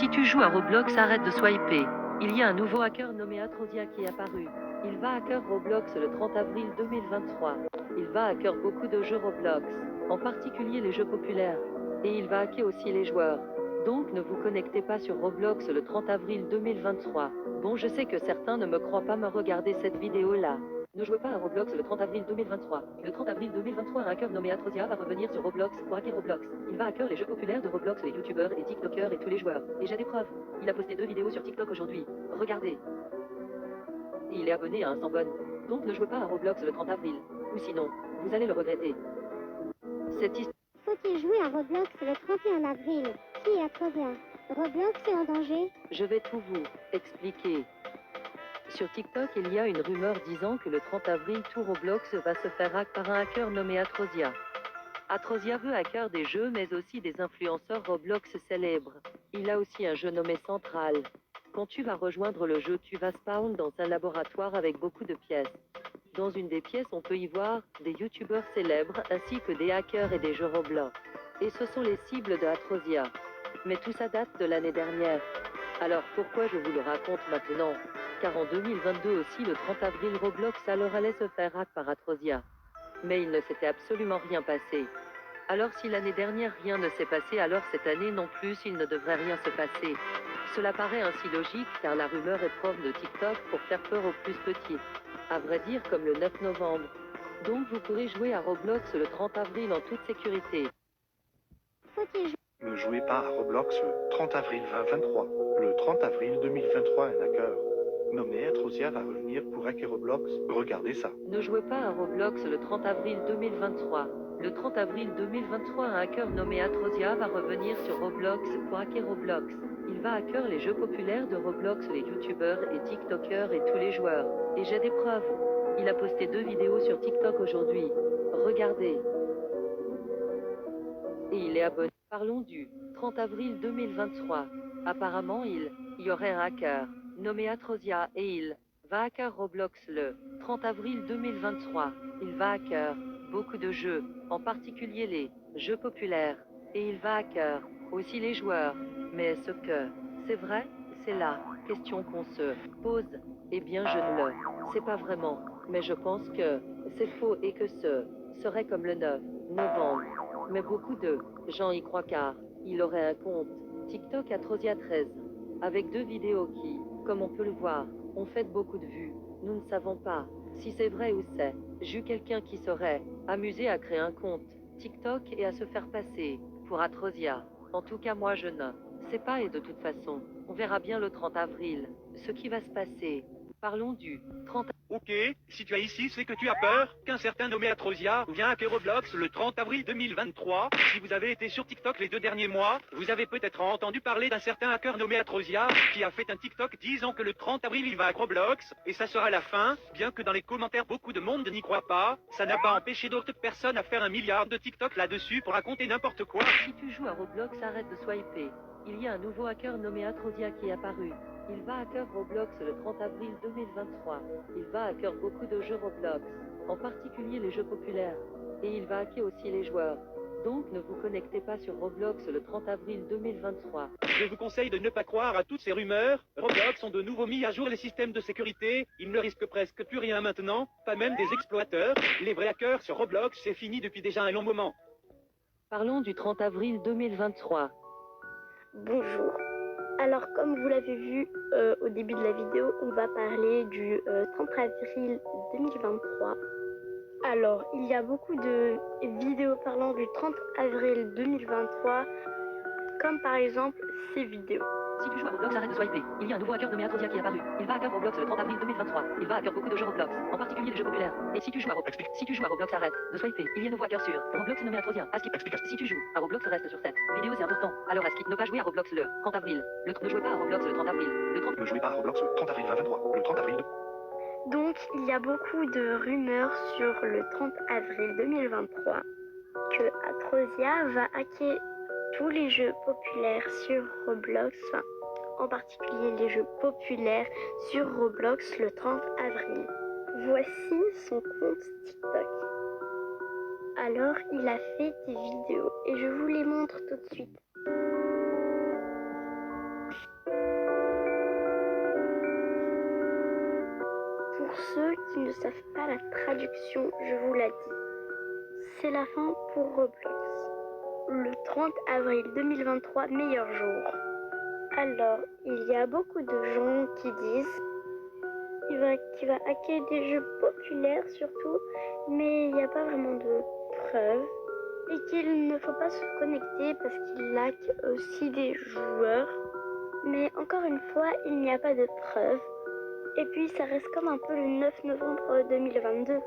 Si tu joues à Roblox, arrête de swiper. Il y a un nouveau hacker nommé Atrodia qui est apparu. Il va hacker Roblox le 30 avril 2023. Il va hacker beaucoup de jeux Roblox, en particulier les jeux populaires. Et il va hacker aussi les joueurs. Donc ne vous connectez pas sur Roblox le 30 avril 2023. Bon, je sais que certains ne me croient pas me regarder cette vidéo-là. Ne jouez pas à Roblox le 30 avril 2023. Le 30 avril 2023, un hacker nommé Atrosia va revenir sur Roblox pour hacker Roblox. Il va hacker les jeux populaires de Roblox, les youtubeurs, les tiktokers et tous les joueurs. Et j'ai des preuves. Il a posté 2 vidéos sur TikTok aujourd'hui. Regardez. Et il est abonné à un sambone. Donc ne jouez pas à Roblox le 30 avril. Ou sinon, vous allez le regretter. Cette histoire... Faut-il jouer à Roblox le 31 avril? Qui est Atrodia? Roblox est en danger? Je vais tout vous expliquer. Sur TikTok, il y a une rumeur disant que le 30 avril, tout Roblox va se faire hack par un hacker nommé Atrosia. Atrosia veut hacker des jeux, mais aussi des influenceurs Roblox célèbres. Il a aussi un jeu nommé Central. Quand tu vas rejoindre le jeu, tu vas spawn dans un laboratoire avec beaucoup de pièces. Dans une des pièces, on peut y voir des youtubeurs célèbres, ainsi que des hackers et des jeux Roblox. Et ce sont les cibles de Atrosia. Mais tout ça date de l'année dernière. Alors pourquoi je vous le raconte maintenant? Car en 2022 aussi, le 30 avril, Roblox alors allait se faire hack par Atrosia. Mais il ne s'était absolument rien passé. Alors si l'année dernière rien ne s'est passé, alors cette année non plus il ne devrait rien se passer. Cela paraît ainsi logique car la rumeur est prof de TikTok pour faire peur aux plus petits. À vrai dire comme le 9 novembre. Donc vous pourrez jouer à Roblox le 30 avril en toute sécurité. Faut-il jouer? Ne jouez pas à Roblox le 30 avril 2023. Le 30 avril 2023, un hacker nommé Atrosia va revenir pour hacker Roblox. Regardez ça. Ne jouez pas à Roblox le 30 avril 2023. Le 30 avril 2023, un hacker nommé Atrosia va revenir sur Roblox pour hacker Roblox. Il va hacker les jeux populaires de Roblox, les youtubeurs et tiktokers et tous les joueurs. Et j'ai des preuves. Il a posté 2 vidéos sur TikTok aujourd'hui. Regardez. Et il est abonné. Parlons du 30 avril 2023. Apparemment, il y aurait un hacker nommé Atrosia et il va hacker Roblox le 30 avril 2023. Il va hacker beaucoup de jeux, en particulier les jeux populaires. Et il va hacker aussi les joueurs. Mais est-ce que c'est vrai? C'est la question qu'on se pose. Eh bien, je ne le sais pas vraiment. Mais je pense que c'est faux et que ce serait comme le 9 novembre. Mais beaucoup de gens y croient car il aurait un compte TikTok Atrosia 13 avec 2 vidéos qui, comme on peut le voir, ont fait beaucoup de vues. Nous ne savons pas si c'est vrai ou c'est juste quelqu'un qui serait amusé à créer un compte TikTok et à se faire passer pour Atrosia. En tout cas, moi je ne sais pas et de toute façon, on verra bien le 30 avril ce qui va se passer. Parlons du 30 Ok, si tu es ici, c'est que tu as peur qu'un certain nommé Atrosia vienne hacker Roblox le 30 avril 2023. Si vous avez été sur TikTok les 2 derniers mois, vous avez peut-être entendu parler d'un certain hacker nommé Atrosia qui a fait un TikTok disant que le 30 avril il va hacker Roblox et ça sera la fin. Bien que dans les commentaires beaucoup de monde n'y croit pas, ça n'a pas empêché d'autres personnes à faire 1 milliard de TikTok là-dessus pour raconter n'importe quoi. Si tu joues à Roblox, arrête de swiper. Il y a un nouveau hacker nommé Atrodia qui est apparu. Il va hacker Roblox le 30 avril 2023. Il va hacker beaucoup de jeux Roblox, en particulier les jeux populaires. Et il va hacker aussi les joueurs. Donc ne vous connectez pas sur Roblox le 30 avril 2023. Je vous conseille de ne pas croire à toutes ces rumeurs. Roblox ont de nouveau mis à jour les systèmes de sécurité. Ils ne risquent presque plus rien maintenant, pas même des exploiteurs. Les vrais hackers sur Roblox, c'est fini depuis déjà un long moment. Parlons du 30 avril 2023. Bonjour. Alors comme vous l'avez vu au début de la vidéo, on va parler du 30 avril 2023. Alors il y a beaucoup de vidéos parlant du 30 avril 2023, comme par exemple ces vidéos. Si tu joues à Roblox, arrête de swiper. Il y a un nouveau hacker nommé Atrodia qui est apparu. Il va hacker Roblox le 30 avril 2023. Il va hacker beaucoup de jeux Roblox, en particulier les jeux populaires. Et si tu joues à Roblox, arrête de swiper. Il y a un nouveau hacker sur Roblox nommé Atrodia. Si tu joues à Roblox, reste sur cette vidéo, c'est important. Alors ne pas jouer à Roblox le 30 avril. Ne jouez pas à Roblox le 30 avril. Ne jouez pas à Roblox le 30 avril 2023. Le 30 avril. Donc il y a beaucoup de rumeurs sur le 30 avril 2023 que Atrosia va hacker tous les jeux populaires sur Roblox, enfin, en particulier les jeux populaires sur Roblox le 30 avril. Voici son compte TikTok. Alors il a fait des vidéos et je vous les montre tout de suite. ceux qui ne savent pas la traduction, je vous la dis. C'est la fin pour Roblox. Le 30 avril 2023, meilleur jour. Alors, il y a beaucoup de gens qui disent qu'il va hacker des jeux populaires surtout, mais il n'y a pas vraiment de preuves. Et qu'il ne faut pas se connecter parce qu'il hack aussi des joueurs. Mais encore une fois, il n'y a pas de preuves. Et puis ça reste comme un peu le 9 novembre 2022.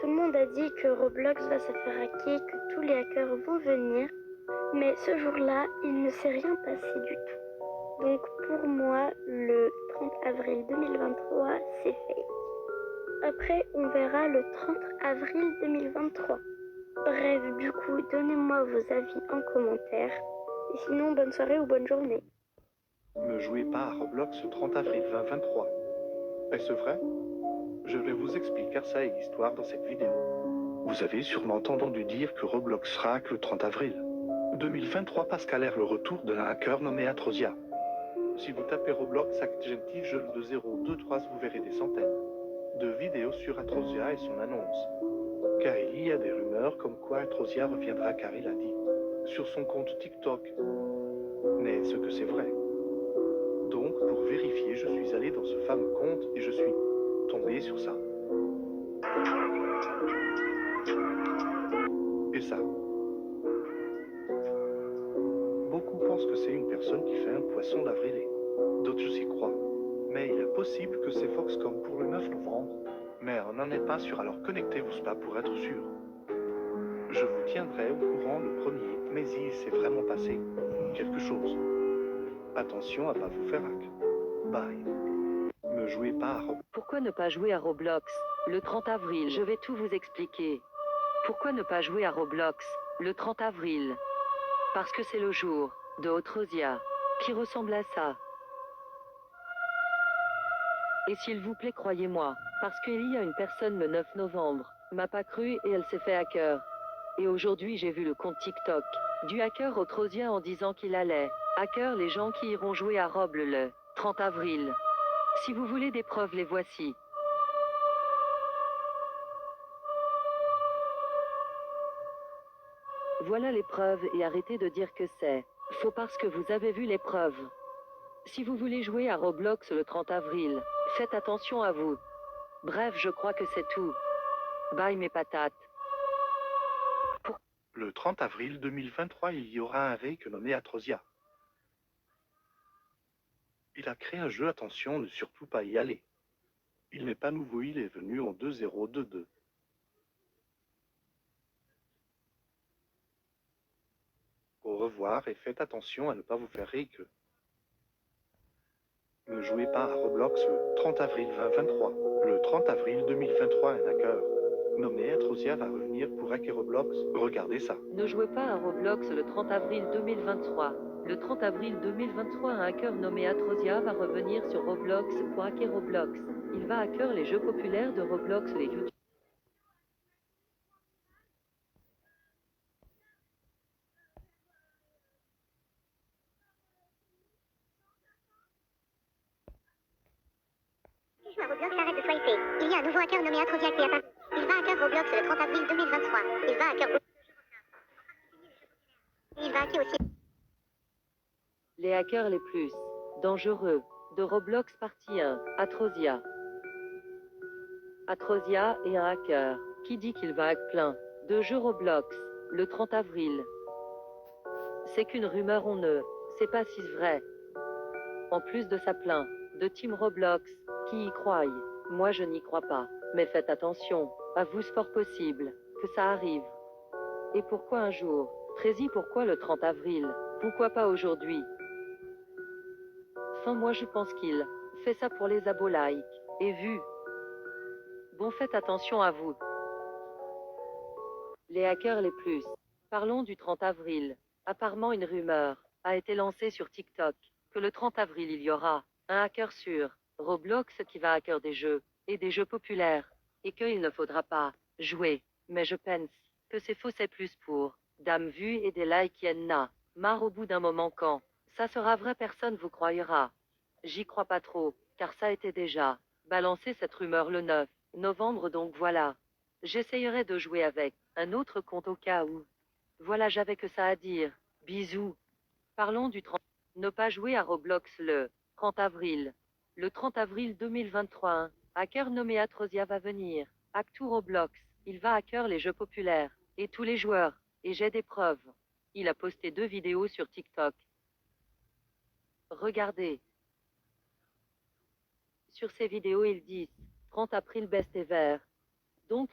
Tout le monde a dit que Roblox va se faire hacker, que tous les hackers vont venir. Mais ce jour-là, il ne s'est rien passé du tout. Donc pour moi, le 30 avril 2023, c'est fake. Après, on verra le 30 avril 2023. Bref, du coup, donnez-moi vos avis en commentaire. Et sinon, bonne soirée ou bonne journée. Ne jouez pas à Roblox le 30 avril 2023. Est-ce vrai? Je vais vous expliquer ça et l'histoire dans cette vidéo. Vous avez sûrement entendu dire que Roblox sera hack le 30 avril 2023 parce qu'à l'air le retour d'un hacker nommé Atrosia. Si vous tapez Roblox Hack Gentil jeu de 023, vous verrez des centaines de vidéos sur Atrosia et son annonce. Car il y a des rumeurs comme quoi Atrosia reviendra car il a dit sur son compte TikTok. Mais ce que c'est vrai. Donc pour vérifier, je suis allé dans ce fameux compte et je suis tombé sur ça. Et ça. Beaucoup pensent que c'est une personne qui fait un poisson d'avril et d'autres s'y croient. Mais il est possible que c'est Foxcom pour le 9 novembre. Mais on n'en est pas sûr, alors connectez-vous pas pour être sûr. Je vous tiendrai au courant le premier, mais il s'est vraiment passé quelque chose. Attention à pas vous faire hack. Bye. Ne jouez pas à Roblox. Pourquoi ne pas jouer à Roblox le 30 avril? Je vais tout vous expliquer. Pourquoi ne pas jouer à Roblox le 30 avril? Parce que c'est le jour de Atrosia qui ressemble à ça. Et s'il vous plaît, croyez-moi, parce qu'il y a une personne le 9 novembre, m'a pas cru et elle s'est fait hacker. Et aujourd'hui j'ai vu le compte TikTok du hacker Atrosia en disant qu'il allait hacker les gens qui iront jouer à Roble le 30 avril. Si vous voulez des preuves, les voici. Voilà les preuves et arrêtez de dire que c'est faux parce que vous avez vu les preuves. Si vous voulez jouer à Roblox le 30 avril, faites attention à vous. Bref, je crois que c'est tout. Bye mes patates. Le 30 avril 2023, il y aura un rake nommé Atrosia. Il a créé un jeu, attention, ne surtout pas y aller. Il n'est pas nouveau, il est venu en 2022. Au revoir et faites attention à ne pas vous faire rake. Ne jouez pas à Roblox le 30 avril 2023. Le 30 avril 2023, un hacker nommé Atrosia va revenir pour hacker Roblox. Regardez ça. Ne jouez pas à Roblox le 30 avril 2023. Le 30 avril 2023, un hacker nommé Atrosia va revenir sur Roblox pour hacker Roblox. Il va hacker les jeux populaires de Roblox, les YouTube. Roblox, arrête de swiper. Il y a un nouveau hacker nommé Atrosia qui est apparu. Il va hacker Roblox le 30 avril 2023. Il va hacker... Il va hacker aussi... Les hackers les plus dangereux de Roblox partie 1, Atrosia. Atrosia est un hacker qui dit qu'il va hack plein de jeux Roblox le 30 avril. C'est qu'une rumeur, on ne sait pas si c'est vrai. En plus de ça, plein de Team Roblox qui y croient. Moi je n'y crois pas, mais faites attention à vous, sport possible que ça arrive. Et pourquoi un jour? Trézy, pourquoi le 30 avril? Pourquoi pas aujourd'hui? Enfin, moi je pense qu'il fait ça pour les abos like et vues. Bon, faites attention à vous. Les hackers les plus. Parlons du 30 avril. Apparemment, une rumeur a été lancée sur TikTok que le 30 avril il y aura un hacker sur Roblox qui va hacker des jeux et des jeux populaires et qu'il ne faudra pas jouer. Mais je pense que c'est faux, c'est plus pour dame vues et des likes yenna. Marre au bout d'un moment quand ça sera vrai, personne vous croira. J'y crois pas trop, car ça a été déjà balancé cette rumeur le 9 novembre, donc voilà. J'essayerai de jouer avec un autre compte au cas où. Voilà, j'avais que ça à dire. Bisous. Parlons du 30. Ne pas jouer à Roblox le 30 avril. Le 30 avril 2023, un hacker nommé Atrosia va venir. Actu Roblox. Il va hacker les jeux populaires. Et tous les joueurs. Et j'ai des preuves. Il a posté 2 vidéos sur TikTok. Regardez. Sur ces vidéos, ils disent 30 avril best ever. Donc,